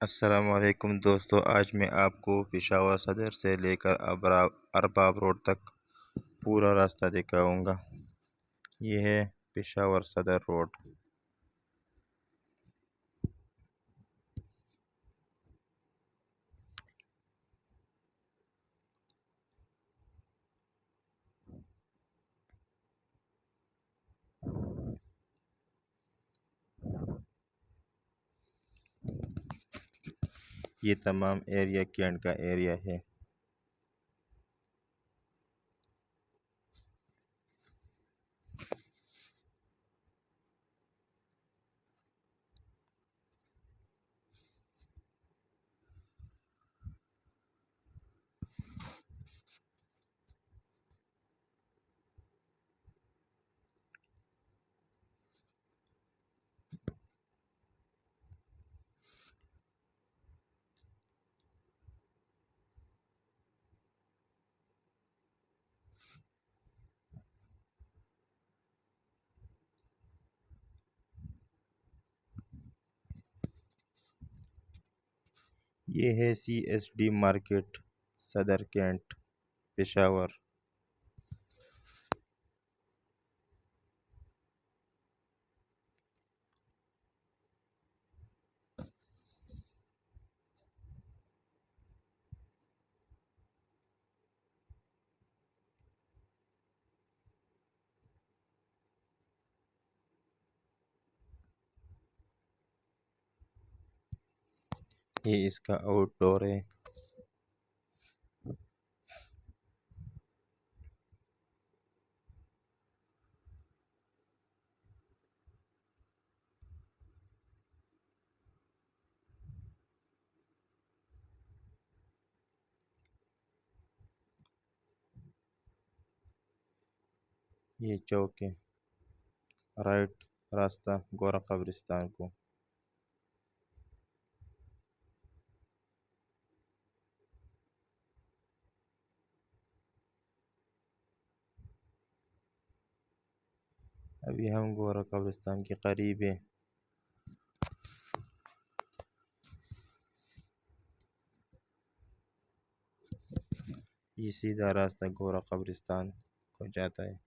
अस्सलामुअलैकुम दोस्तों, आज मैं आपको पेशावर सदर से लेकर अरबाब रोड तक पूरा रास्ता दिखाऊंगा। ये है पेशावर सदर रोड। ये तमाम एरिया कैंट का एरिया है। ये है CSD मार्केट, सदर कैंट, पेशावर। ये इसका आउटडोर है। ये चौक है। राइट रास्ता गोरा कब्रिस्तान को। अभी हम गोरा कब्रिस्तान के करीब हैं। ये सीधा रास्ता गोरा कब्रिस्तान को जाता है।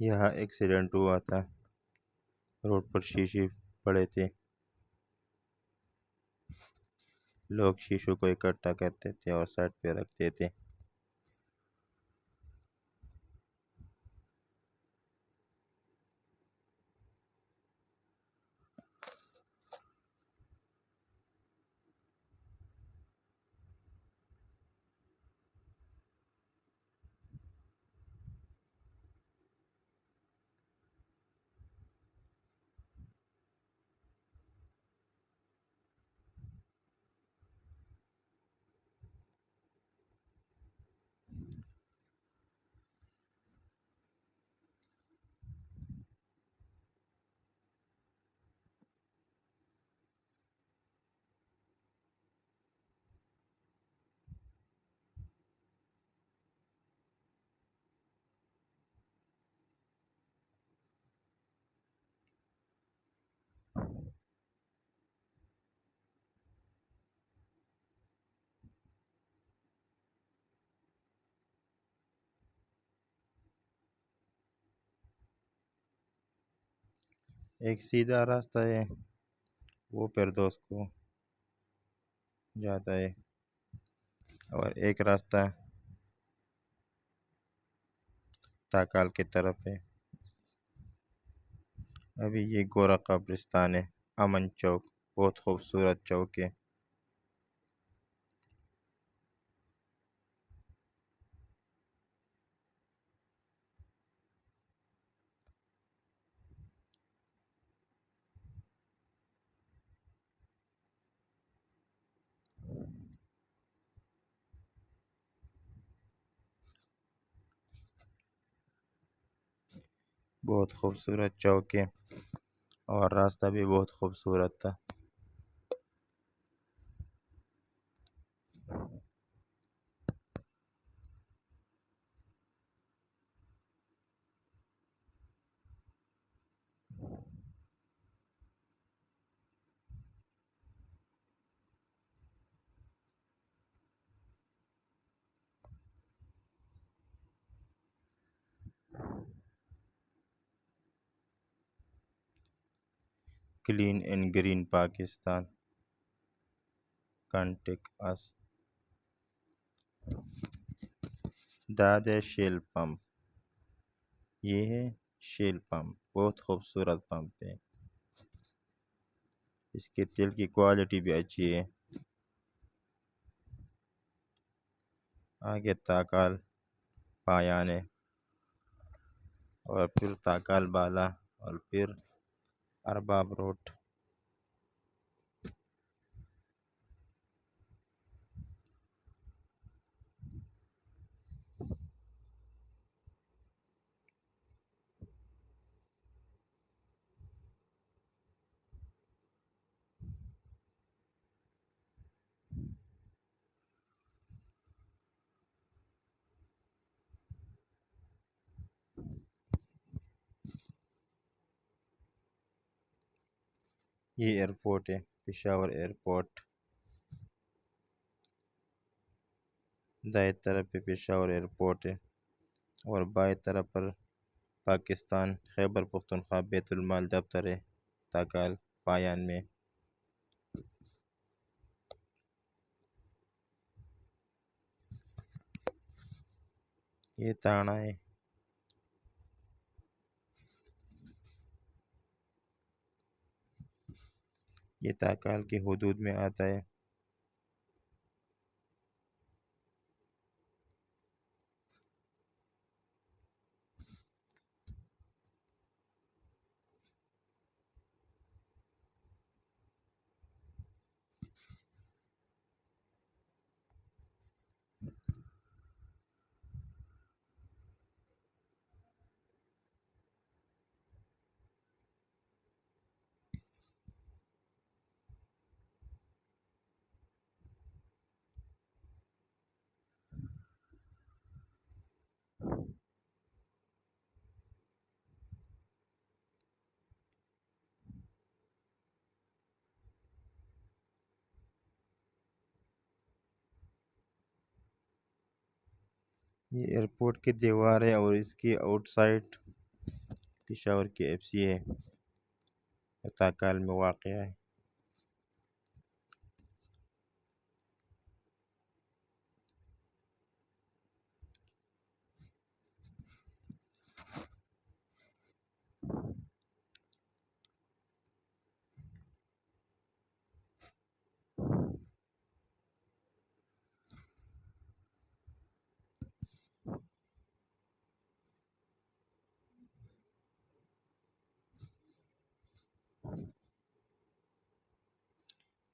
यहाँ एक्सीडेंट हुआ था। रोड पर शीशे पड़े थे। लोग शीशों को इकट्ठा करते थे और साइड पे रखते थे। एक सीधा रास्ता है, वो फिरदौस को जाता है, और एक रास्ता ताकाल की तरफ है। अभी ये गोरा कब्रिस्तान है, अमन चौक, बहुत खूबसूरत चौक है। बहुत खूबसूरत चौक है और रास्ता भी बहुत खूबसूरत था। Clean and green Pakistan, contact अस। दादे शेल पंप, ये है शेल पंप, बहुत खूबसूरत पंप है। इसके तेल की क्वालिटी भी अच्छी है। आगे ताकाल पायान है और फिर ताकाल बाला और फिर अरबाब रोड। ये एयरपोर्ट है, पेशावर एयरपोर्ट। दाएं तरफ पे पेशावर एयरपोर्ट है और बाएं तरफ पर पाकिस्तान खैबर पख्तूनख्वा बैतुल माल दफ्तर है, ताकाल पायान में। ये ताना है। ये ताकाल की हदूद में आता है। ये एयरपोर्ट की दीवार है और इसकी आउटसाइड पेशावर की एफसी है, ताकाल में वाक़ है।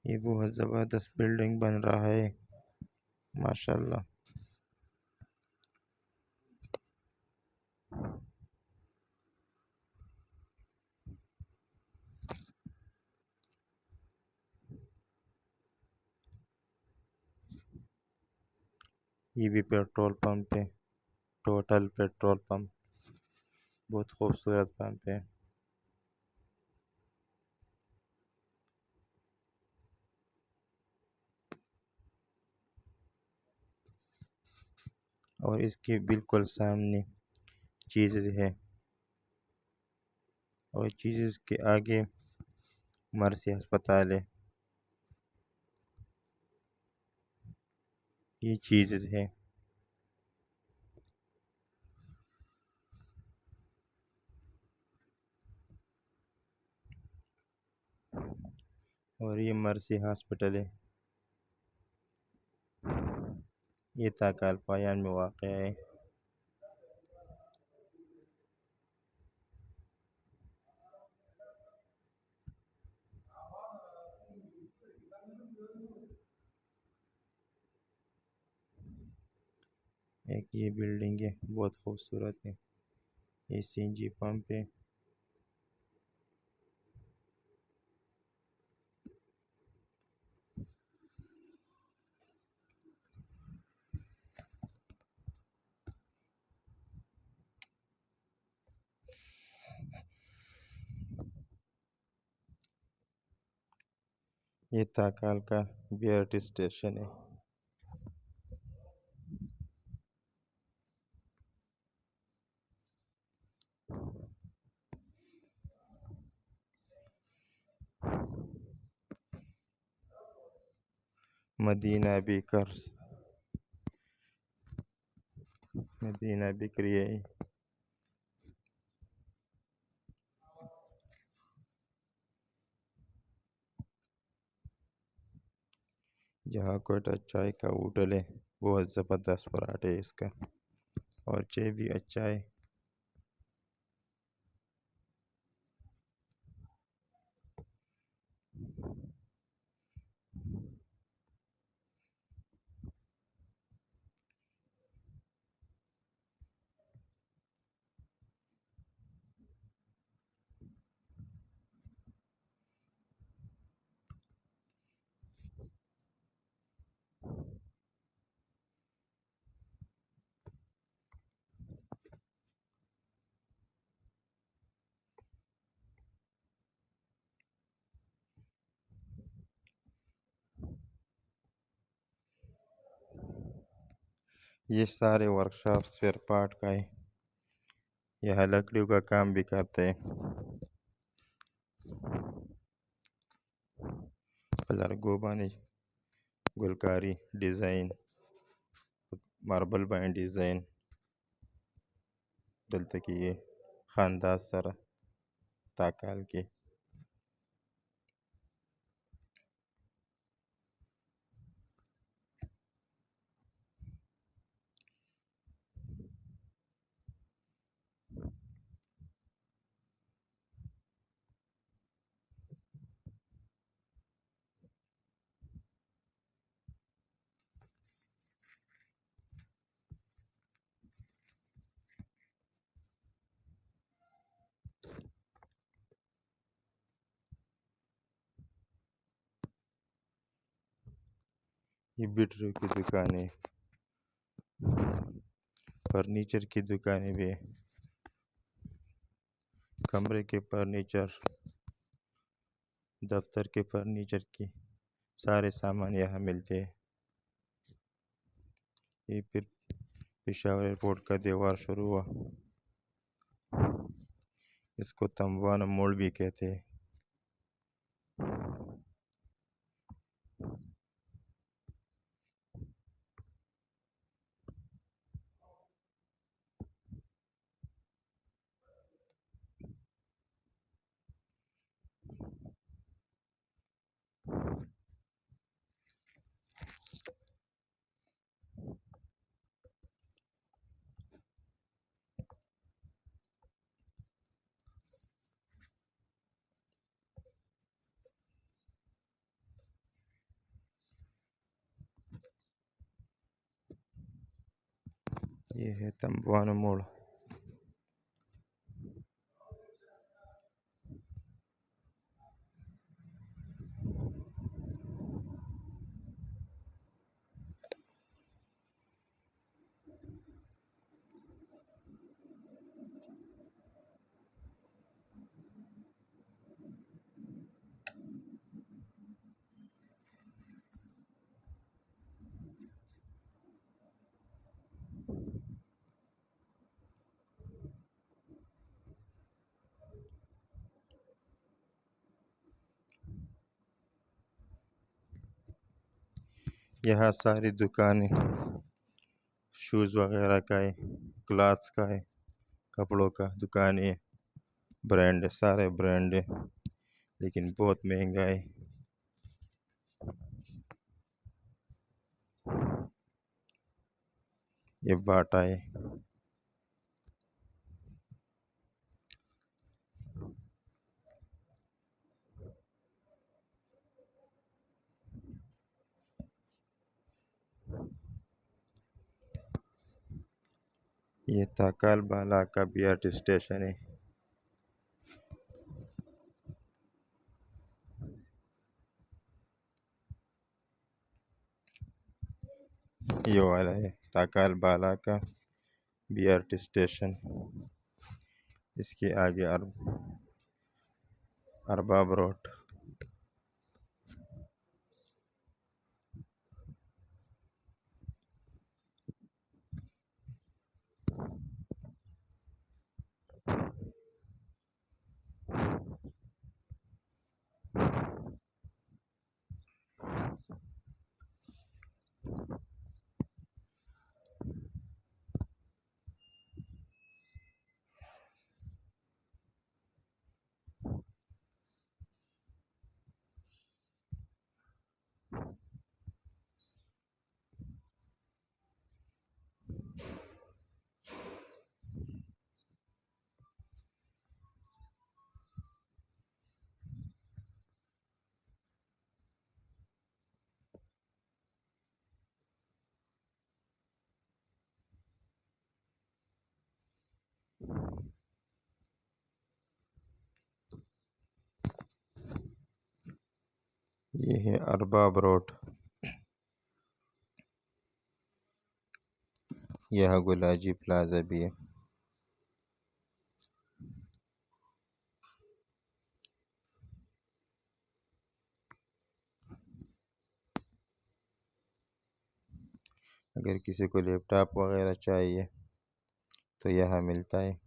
ये बहुत ज़बरदस्त बिल्डिंग बन रहा है, माशाल्लाह। ये भी पेट्रोल पंप है, टोटल पेट्रोल पंप, बहुत खूबसूरत पंप है। और इसके बिल्कुल सामने चीज़ है और चीज़ के आगे मर्सी अस्पताल है। ये चीज़ है। और ये मर्सी हॉस्पिटल है। ये ताकाल पायान में वाक़ है। एक ये बिल्डिंग है, बहुत खूबसूरत है। ये सीएनजी पंप है। ये ताकाल का बीआरटी स्टेशन है। मदीना बेकर्स, मदीना बेकरी है। जहाँ कोयटा चाय का होटल है, बहुत ज़बरदस्त पराठे है इसका, और चाय भी अच्छा है। ये सारे वर्कशॉप स्पेयर पार्ट का है। यह लकड़ियों का काम भी करते हैं। कलर गोबानी, गुलकारी डिज़ाइन, मार्बल बाइंड डिज़ाइन दलते की ये खानदान सर ताकाल के। ये बिटरू की दुकान है। फर्नीचर की दुकानें भी है। कमरे के फर्नीचर, दफ्तर के फर्नीचर की सारे सामान यहाँ मिलते हैं। ये फिर पेशावर एयरपोर्ट का दीवार शुरू हुआ। इसको तंबवाना मोड़ भी कहते हैं। ये है तंबवाना मोड़। यहाँ सारी दुकानें शूज़ वगैरह का है, क्लॉथ्स का है, कपड़ों का दुकान है। ब्रांड है, सारे ब्रांड है, लेकिन बहुत महंगा है। ये बाटा है। ये ताकाल बाला का बीआरटी स्टेशन है। ये वाला है ताकाल बाला का बीआरटी स्टेशन। इसके आगे अरबाब रोड। ये है अरबाब रोड। यह गुलाजी प्लाजा भी है। अगर किसी को लैपटॉप वगैरह चाहिए तो यहाँ मिलता है।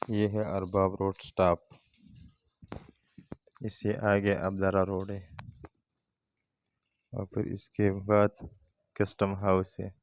ये है अरबाब रोड स्टॉप। इससे आगे अब्दरा रोड है और फिर इसके बाद कस्टम हाउस है।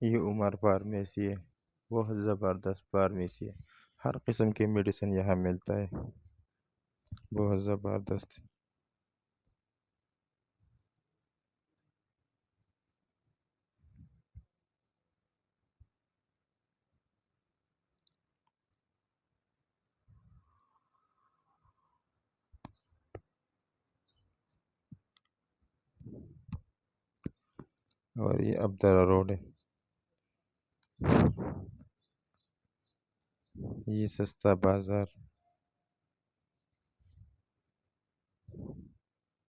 ये उमर फार्मेसी है। बहुत ज़बरदस्त फार्मेसी है। हर किस्म की मेडिसिन यहाँ मिलता है। बहुत ज़बरदस्त। और ये अब्दरा रोड है। ये सस्ता बाज़ार।